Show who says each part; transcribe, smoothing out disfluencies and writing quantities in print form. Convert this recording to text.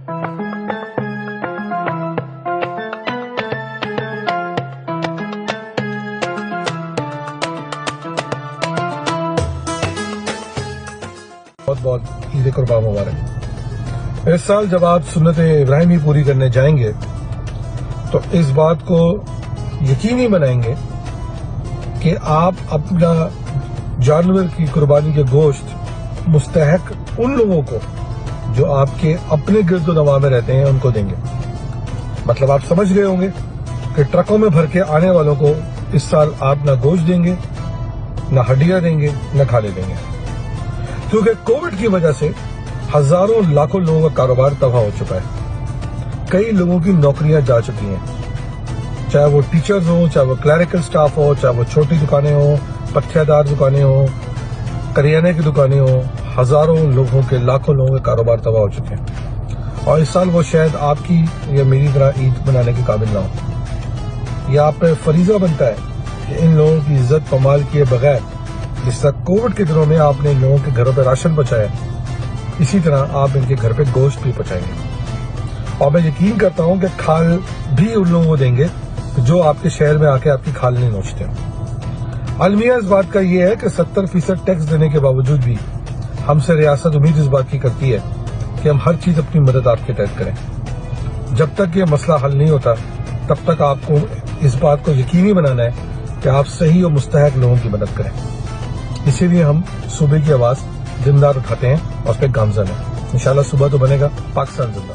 Speaker 1: بہت بہت عید قربان مبارک۔ اس سال جب آپ سنت ابراہیمی پوری کرنے جائیں گے تو اس بات کو یقینی بنائیں گے کہ آپ اپنا جانور کی قربانی کے گوشت مستحق ان لوگوں کو جو آپ کے اپنے گرد و نواح میں رہتے ہیں ان کو دیں گے۔ مطلب آپ سمجھ گئے ہوں گے کہ ٹرکوں میں بھر کے آنے والوں کو اس سال آپ نہ گوشت دیں گے، نہ ہڈیاں دیں گے، نہ کھالے دیں گے، کیونکہ کووڈ کی وجہ سے ہزاروں لاکھوں لوگوں کا کاروبار تباہ ہو چکا ہے۔ کئی لوگوں کی نوکریاں جا چکی ہیں، چاہے وہ ٹیچرز ہوں، چاہے وہ کلیریکل سٹاف ہو، چاہے وہ چھوٹی دکانیں ہوں، پتھیہ دار دکانیں ہوں، کریانے کی دکانیں ہوں، ہزاروں لوگوں کے، لاکھوں لوگوں کے کاروبار تباہ ہو چکے ہیں، اور اس سال وہ شاید آپ کی یا میری طرح عید منانے کے قابل نہ ہو۔ یہ آپ پہ فریضہ بنتا ہے کہ ان لوگوں کی عزت پامال کیے بغیر جس طرح کووڈ کے دنوں میں آپ نے ان لوگوں کے گھروں پہ راشن پہنچایا، اسی طرح آپ ان کے گھر پہ گوشت بھی پہنچائیں گے، اور میں یقین کرتا ہوں کہ کھال بھی ان لوگوں کو دیں گے جو آپ کے شہر میں آ کے آپ کی کھال نہیں نوچتے ہیں۔ المیہ اس بات کا یہ ہے کہ 70% ٹیکس دینے کے باوجود بھی ہم سے ریاست امید اس بات کی کرتی ہے کہ ہم ہر چیز اپنی مدد آپ کے تحت کریں۔ جب تک یہ مسئلہ حل نہیں ہوتا تب تک آپ کو اس بات کو یقینی بنانا ہے کہ آپ صحیح اور مستحق لوگوں کی مدد کریں۔ اسی لیے ہم صوبے کی آواز دن رات اٹھاتے ہیں اور اس پہ گامزن ہیں۔ انشاءاللہ صبح تو بنے گا۔ پاکستان زندہ۔